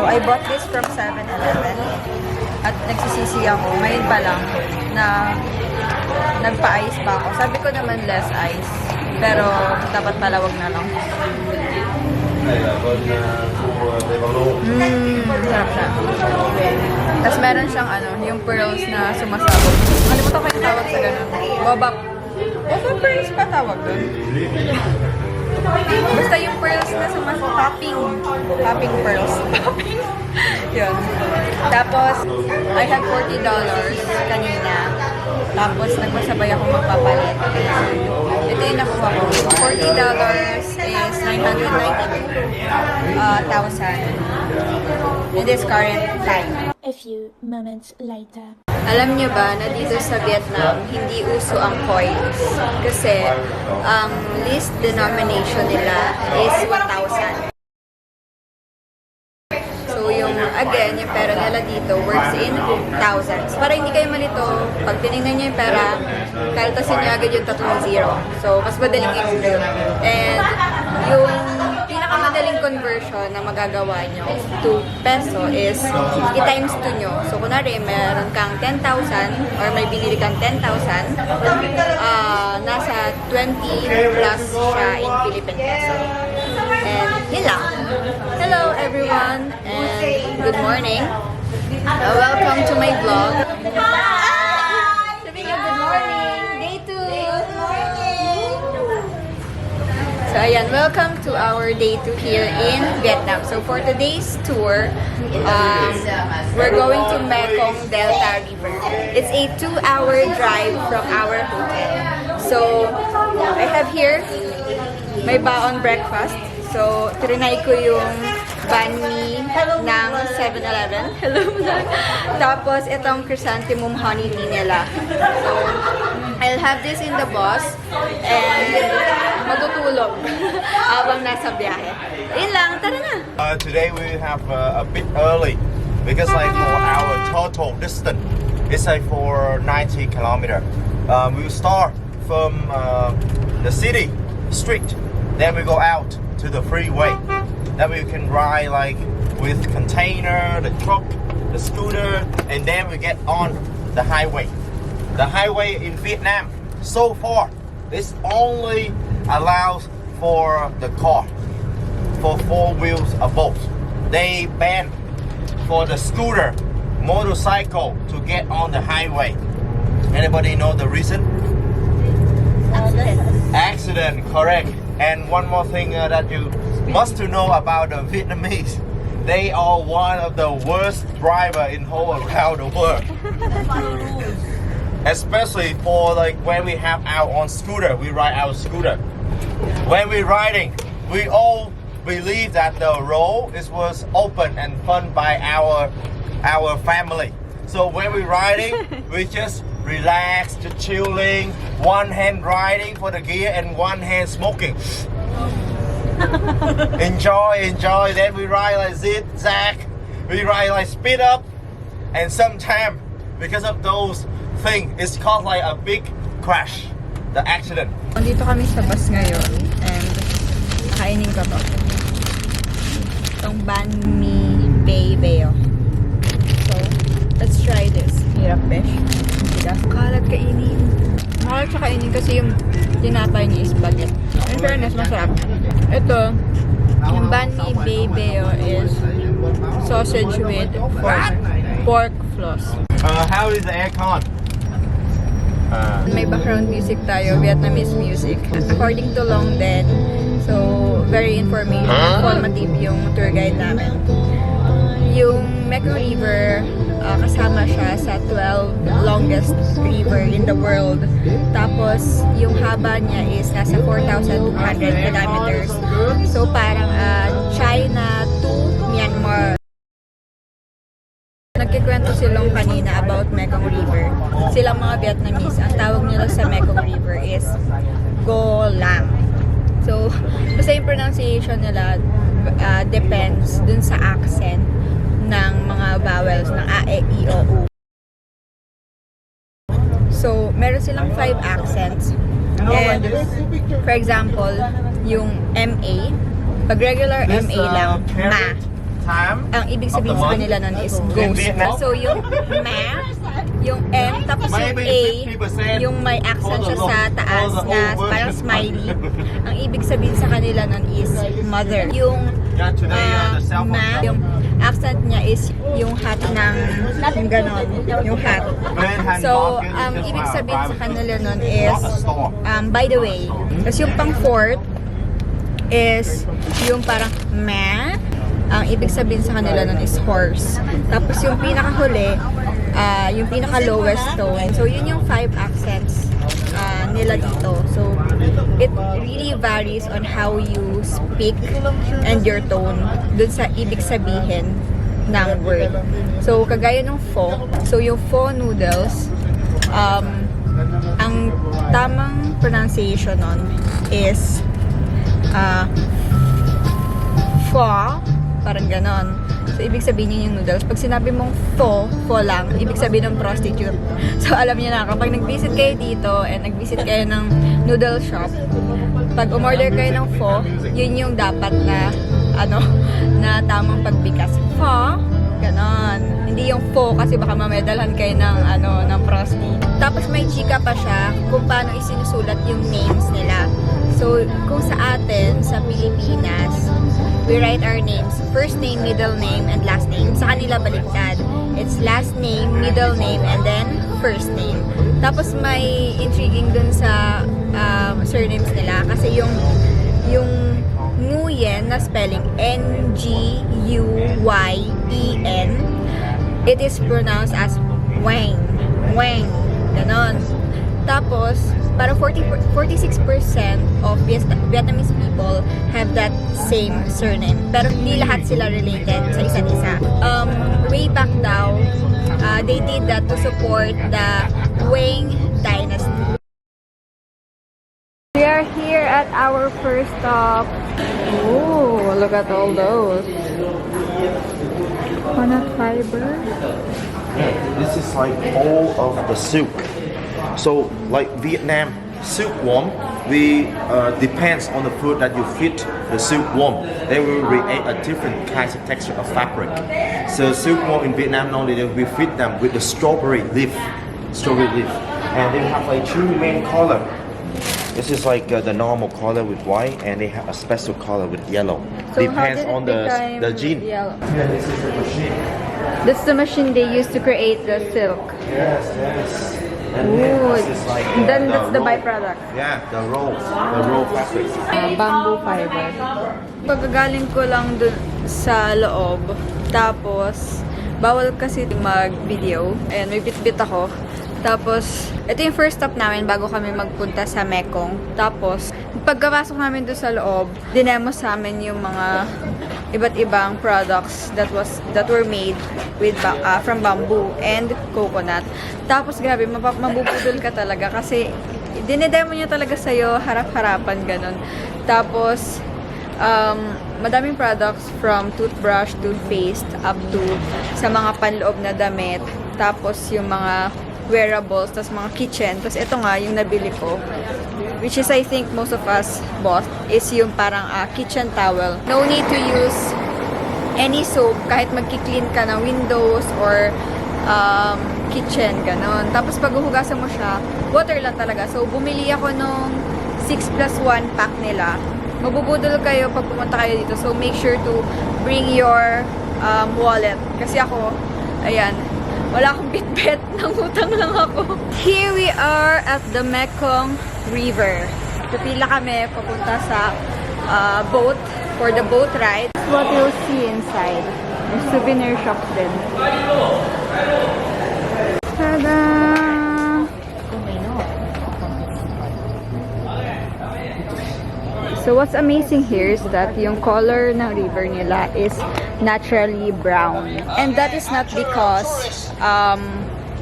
So, I bought this from 7-Eleven. At nagsisisi ako, ngayon pa lang, na nagpa-ice pa ako. Sabi ko naman less ice. Pero, dapat pala wag na lang. Sarap siya. Tapos meron siyang yung pearls na sumasabog. Kalimutan ko yung tawag sa ganun. Bobak. Bobak pearls pa tawag doon. Basta yung pearls na sumasabog. Topping pearls. Topping. Yun. Tapos, I had $40 kanina. Tapos, nagmasabay ako magpapalit. Ito yung nakuha ko. $40 is 992,000 in this current time. A few moments later. Alam niyo ba na dito sa Vietnam, hindi uso ang coins? Kasi ang least denomination nila is 1,000. So yung, again, yung pera nila dito works in thousands. Para hindi kayo malito, pag tinignan niyo yung pera, kaltasin niyo agad yung tatlong zero. So, mas madaling i-compute. And yung pinakamadaling conversion na magagawa nyo to peso is i-times 2 nyo. So, kunwari, meron kang 10,000 or may binili kang 10,000, nasa 20 plus siya in Philippine peso. And yun lang. Hello everyone and good morning. Welcome to my vlog. Sabi nga, good morning. Day 2. Good morning. So ayan, welcome to our day 2 here in Vietnam. So for today's tour, we're going to Mekong Delta River. It's a 2-hour drive from our hotel. So I have here my baon breakfast. So, trinay ko yung banh mi ng 7-Eleven. Hello, Zach. Tapos, itong chrysanthemum honey tea nila. So, I'll have this in the bus and matutulog habang nasa biyahe. Yun lang, tara na! Today we have a bit early because like for our total distance, it's like for 90 kilometers. We will start from the city, street, then we go out to the freeway. Then we can ride like with container, the truck, the scooter, and then we get on the highway. The highway in Vietnam so far is only allows for the car, for 4 wheels above. They ban for the scooter, motorcycle to get on the highway. Anybody know the reason? Accident, correct. And one more thing that you must to know about the Vietnamese, they are one of the worst driver in whole around the world. Especially for like when we have our on scooter, we ride our scooter. When we're riding, we all believe that the road was open and fun by our family. So when we're riding, we just relax, just chilling, one hand riding for the gear and one hand smoking. enjoy. Then we ride like zigzag, we ride like speed up, and sometimes because of those things, it's caused like a big crash, the accident. Dito kami sa bus ngayon and nakainin ko to. Itong banh mi baby. So, let's try this. Hirap besh. Kalat kainin. Makalat siya kainin kasi yung tinapay niya is baget. In fairness, masarap. Ito, yung banh mi baby is sausage with pork floss. How is the aircon? May background music tayo, Vietnamese music. According to Long Den, so very informative yung tour guide namin. Yung Mekong River, kasama siya sa 12 longest river in the world. Tapos, yung haba niya is nasa 4,200 kilometers. So, parang China to Myanmar. Nagkikwento silang kanina about Mekong River. Silang mga Vietnamese, ang tawag nila sa Mekong River is Go Lang. So, basta yung pronunciation nila depends dun sa accent ng mga vowels ng A, E, I, O, U. So, meron silang 5 accents. And, for example, yung MA, pag regular MA lang, ma. time ang ibig sabihin sa kanila nun is ghost. So yung ma, yung M, tapos yung A, yung may accent siya sa taas na parang smiley. Ang ibig sabihin sa kanila nun is mother. Yung ma, yung accent niya is yung hat ng ganon, yung hat. So, ibig sabihin sa kanila nun is, by the way, kasi yung pang fourth is yung parang ma, ang ibig sabihin sa kanila nun is horse. Tapos yung pinakahuli, yung pinaka-lowest tone. So, yun yung 5 accents nila dito. So, it really varies on how you speak and your tone dun sa ibig sabihin ng word. So, kagaya ng pho. So, yung pho noodles, ang tamang pronunciation nun is pho, parang ganon. So, ibig sabihin yun yung noodles. Pag sinabi mong pho lang, ibig sabihin ng prostitute. So, alam niyo na, kapag nag-visit kayo dito and nag-visit kayo ng noodle shop, pag umorder kayo ng pho, yun yung dapat na, na tamang pagbikas. Pho, ganon. Hindi yung pho kasi baka mamedalhan kayo ng, ng prostitute. Tapos may chika pa siya kung paano isinusulat yung names nila. So, kung sa atin, sa Pilipinas, we write our names, first name, middle name, and last name. Sa kanila baliktad. It's last name, middle name, and then first name. Tapos may intriguing dun sa surnames nila kasi yung Nguyen na spelling Nguyen, it is pronounced as Wang. Wang. Ganon. Tapos, parang 46% of Vietnamese people have that same surname. Pero hindi lahat sila related sa isa't isa. Way back daw, they did that to support the Wang dynasty. We are here at our first stop. Oh, look at all those. Coconut fiber. This is like all of the silk. So, like Vietnam silkworm, we depends on the food that you feed the silkworm. They will create a different kinds of texture of fabric. So, silkworm in Vietnam only, we feed them with the strawberry leaf, and they have like 2 main color. This is like the normal color with white, and they have a special color with yellow. So Depends how on did it become the gene. yellow? Yeah, this is the machine. That's the machine they use to create the silk. Yes. And then Ooh, this is like then that's the roll. byproduct. Yeah, the roll fabric. Bamboo fiber. Pagkagaling ko lang dun sa loob, tapos bawal kasi mag-video. Ayan, may bit-bit ako. Tapos, ito yung first stop namin bago kami magpunta sa Mekong. Tapos, pagkapasok namin doon sa loob, dinemo sa amin yung mga iba't ibang products that were made with from bamboo and coconut. Tapos, grabe, mabubudol ka talaga kasi dinedemo niya talaga sa'yo, harap-harapan, ganun. Tapos, madaming products from toothbrush, toothpaste, up to sa mga panloob na damit. Tapos, yung mga wearables, tas mga kitchen. Tas ito nga, yung nabili ko, which is I think most of us bought, is yung parang kitchen towel. No need to use any soap kahit magki-clean ka ng windows or kitchen, ganon. Tapos pag huhugasan mo siya, water lang talaga. So, bumili ako nung 6+1 pack nila. Mabubudol kayo pag pumunta kayo dito. So, make sure to bring your wallet. Kasi ako, ayan, wala akong bitbit, nangutang lang ako. Here we are at the Mekong River. Pipila kami papunta sa boat for the boat ride. That's what you'll see inside. There's souvenir shops din. Tada! So what's amazing here is that yung color ng river nila is naturally brown. And that is not because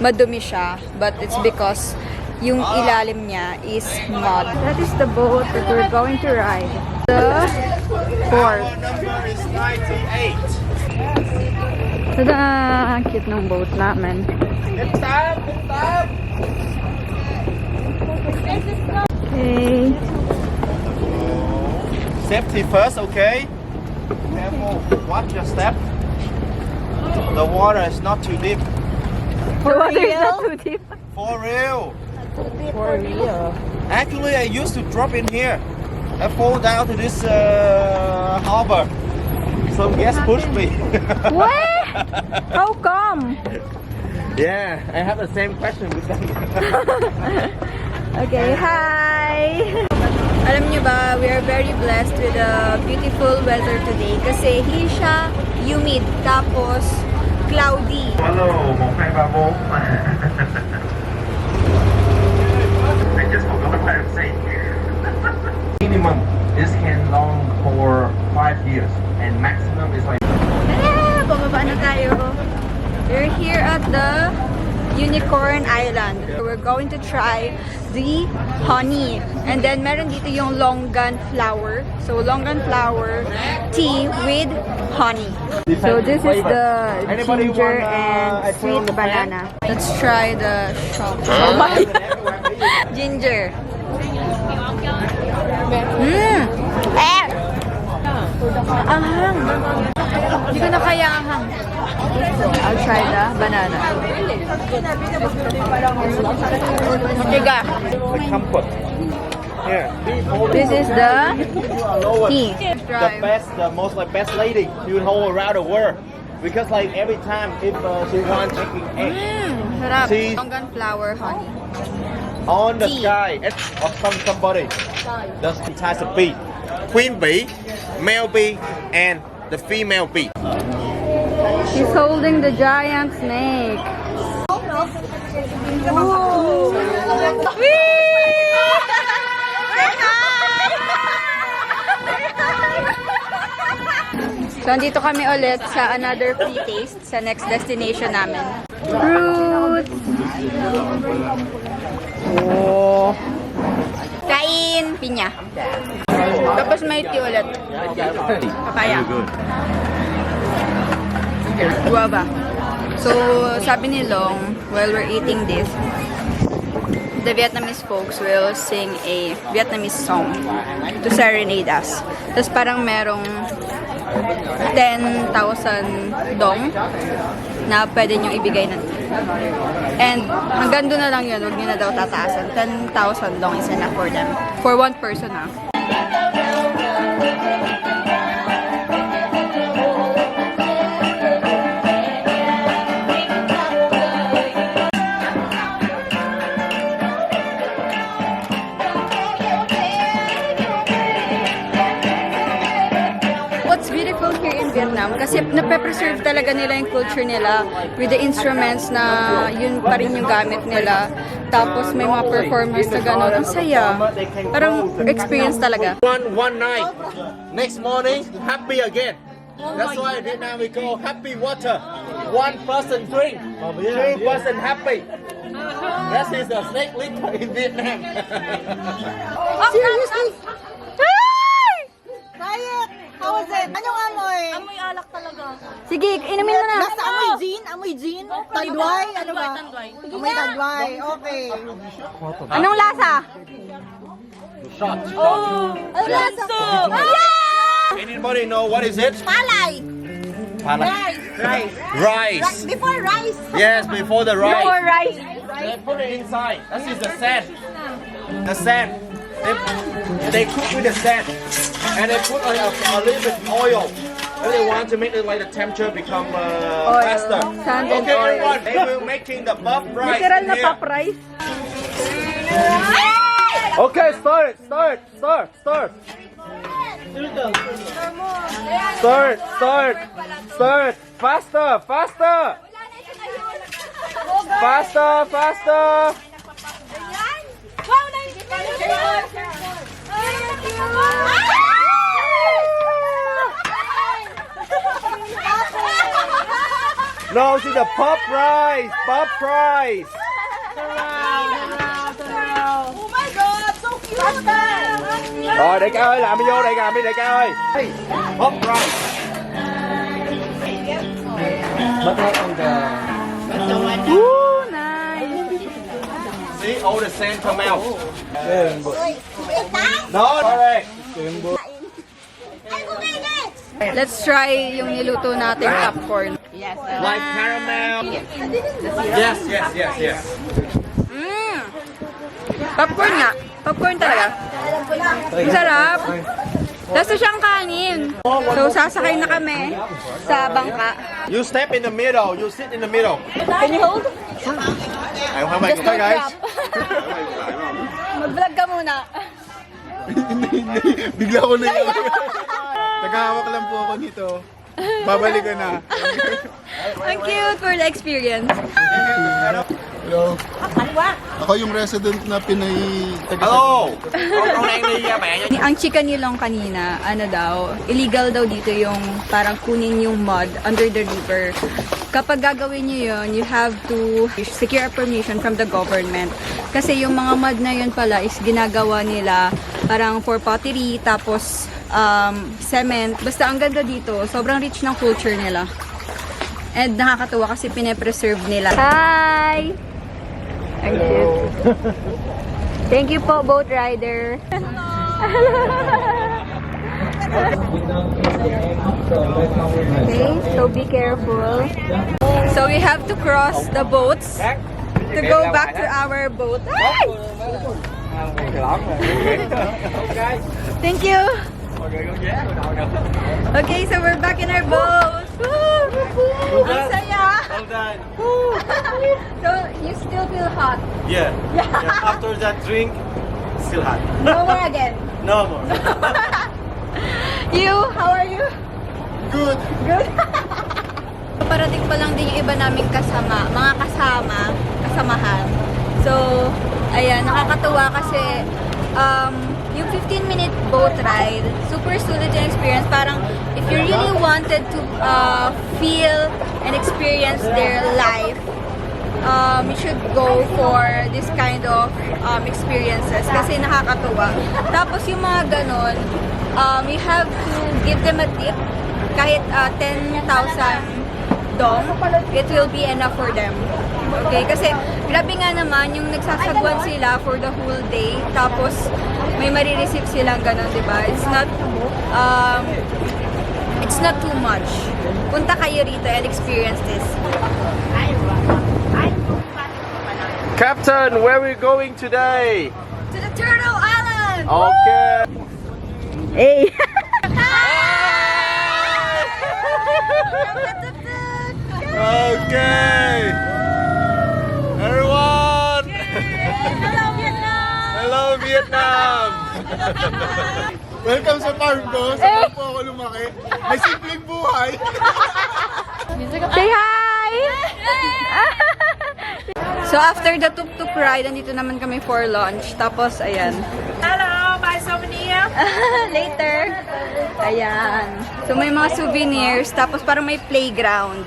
madumi siya, but it's because yung ilalim niya is mud. That is the boat that we're going to ride. The port. Our number is 98. Tada! Ang cute ng boat namin. Okay. Safety first, okay? Careful, watch your step. The water is not too deep. The water is not too deep. For real. For real. Actually, I used to drop in here. I fall down to this harbor. Some guests pushed me. What? How come? Yeah, I have the same question with them. Okay, hi! Alam niyo ba, we are very blessed with the beautiful weather today kasi hindi siya humid tapos cloudy. Hello, mon frère Babo. I just forgot what I'm saying. Minimum this can long for 5 years and maximum is like Bababa na tayo. We're here at the Unicorn Island. We're going to try the honey. And then meron dito yung longan flower. So longan flower tea with honey. So this is the ginger and sweet banana. Let's try the ginger. Ahang. Hindi ko na kaya ahang. I'll try the banana. Tiga. The comfort. Here. This is the tea. The best, the most like best lady you hold around the world. Because like every time if she wants taking egg Sarap. Tea. Longan flower honey. on the Tea. sky, it's of somebody. The types of bee. Queen bee, male bee, and the female bee. He's holding the giant snake. Ooh. So, andito kami ulit sa another free taste sa next destination namin. Fruits! Oh. Kain! Pinya. Tapos may tea ulit. Papaya. Guava. So, sabi ni Long, while we're eating this, the Vietnamese folks will sing a Vietnamese song to serenade us. Tapos parang merong 10,000 dong na pwede nyo ibigay na. And hanggang doon na lang yun, huwag nyo na daw tataasan. 10,000 dong is enough for them. For one person ah. What's beautiful here in Vietnam, kasi nape-preserve talaga nila yung culture nila with the instruments na yun pa rin yung gamit nila. Tapos may mga performers na gano'n. Ang saya. Parang experience talaga. One night. Next morning, happy again. That's why in Vietnam we call happy water. One person drink, two person happy. That is a snake liquor in Vietnam. Seriously? Diet! How was it? Anong amoy? Amoy alak talaga. Sige, inumin mo na. Nasa amoy gin? Amoy gin? Tadway? Ano ba? Tanduay. Amoy tadway. Okay. Anong lasa? Ano lasa? Anybody know what is it? Palay! Rice. Before rice. Yes, before the rice. More rice. They put it inside. That is the sand. The sand. They cook with the sand, and they put a little bit oil. And they want to make it like the temperature become faster. Sand and Okay, oil. everyone. They will making the buff rice. Literal in na here. pop rice. Okay, start. Faster. No, see the pop rice. Oh my God! So cute! Rồi đại ca ơi, làm vô đây làm đi đại ca ơi. Pop rice. Ooh, nice. See all the sand come out. No, correct. Let's try yung niluto natin popcorn. Yes. Like caramel. Yes. Popcorn nga. Popcorn talaga. Masarap. Tapos siyang kanin. So, sasakay na kami sa bangka. You step in the middle. You sit in the middle. Can you hold? Ayaw ka ba? Guys. Mag-vlog ka muna. Bigla ko na yun. Naghahawak lang po ako nito. Babalik ka na. Ang cute for the experience. Hello. Ako yung resident na Pinay Hello. Ang chika nilong kanina, ano daw, illegal daw dito yung parang kunin yung mud under the river. Kapag gagawin nyo yun, you have to secure a permission from the government. Kasi yung mga mud na yun pala is ginagawa nila parang for pottery, tapos cement. Basta ang ganda dito, sobrang rich ng culture nila. And nakakatuwa kasi pine-preserve nila. Hi! Ang cute. Thank you po, boat rider. Okay, so be careful. So we have to cross the boats to go back to our boat. Ay! Thank you. Okay, so we're back in our boat. Woo! Ang saya. So you still feel hot? Yeah. After that drink, still hot. No more again. No more. You, how are you? Good. Good. Parating pa lang din yung iba naming mga kasamahan. So, ayan, nakakatuwa kasi yung 15-minute boat ride, super sulit yung experience. Parang if you really wanted to feel and experience their life, you should go for this kind of experiences kasi nakakatuwa. Tapos yung mga ganon, you have to give them a tip. Kahit 10,000 dong, it will be enough for them. Okay? Kasi grabe nga naman yung nagsasagwan sila for the whole day. Tapos may marireceive silang ganon, diba? It's not too much. Punta kayo rito and experience this. Captain, where are we going today? To the Turtle Island! Okay. Hey! Okay. Everyone. Hello, Vietnam! Hello, Vietnam. Welcome sa farm ko. Sa farm po ako lumaki. May simpleng buhay. Say hi! So after the tuk-tuk ride, andito naman kami for lunch. Tapos, ayan. Hello, buy souvenir. Later. Ayan. So may mga souvenirs. Tapos parang may playground.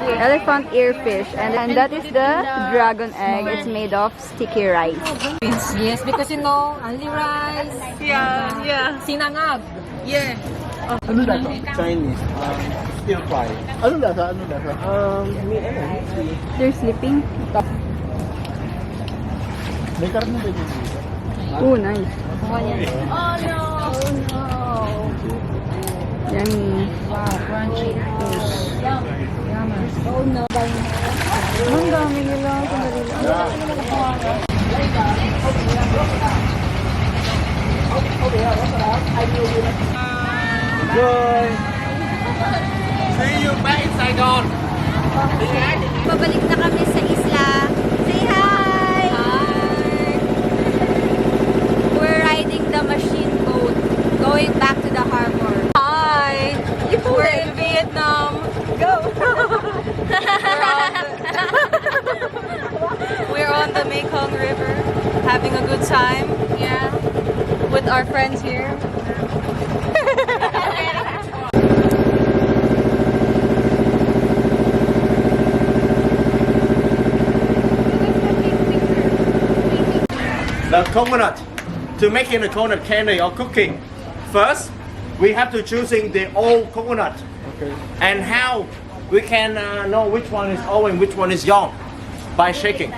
Elephant earfish. And that is the dragon egg. It's made of sticky rice. Yes, because you know, only rice. Yeah. Sinangag. Yeah. Ano lasa? Chinese. Still fry. Ano lasa? They're sleeping. May karne ba yun? Oh, nice. Oh no! Yummy. Wow, crunchy. Yum. Oh no. Ang dami nila. Sandali lang. Good. See you back in Saigon. Pabalik na kami sa isla. Say hi! Hi! We're riding the machine boat going back to the harbor. Hi! We're in Vietnam. Go! We're on the Mekong River, having a good time. Yeah. With our friends here. The coconut. To making the coconut candy or cooking, first we have to choosing the old coconut. Okay. And how we can know which one is old and which one is young by shaking.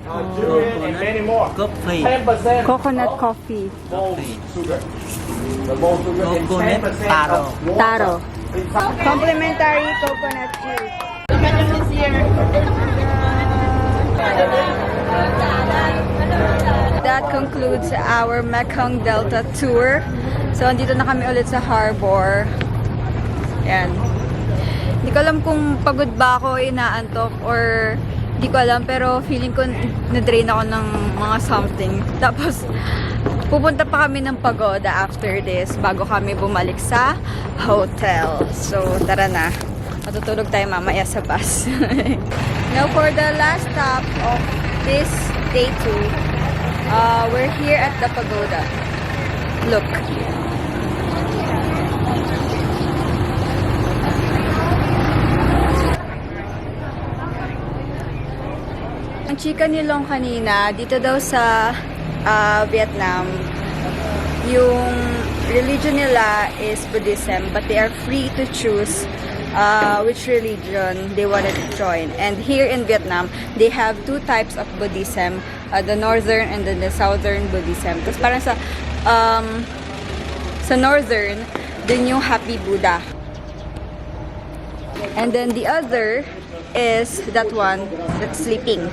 And many more. 10% Coconut coffee. more sugar. Coconut taro. Taro. Complimentary coconut juice. That concludes our Mekong Delta tour. So, andito na kami ulit sa harbor. Yan. Hindi ko alam kung pagod ba ako, inaantok, or hindi ko alam, pero feeling ko na-drain ako ng mga something. Tapos, pupunta pa kami ng pagoda after this bago kami bumalik sa hotel. So, tara na. Matutulog tayo mamaya sa bus. Now, for the last stop of this day 2, we're here at the pagoda. Look. Ang chika ni Long kanina, dito daw sa Vietnam, yung religion nila is Buddhism, but they are free to choose which religion they wanted to join. And here in Vietnam, they have two types of Buddhism, the northern and then the southern Buddhism. Tapos parang sa northern, dun yung Happy Buddha. And then the other is that one that's sleeping.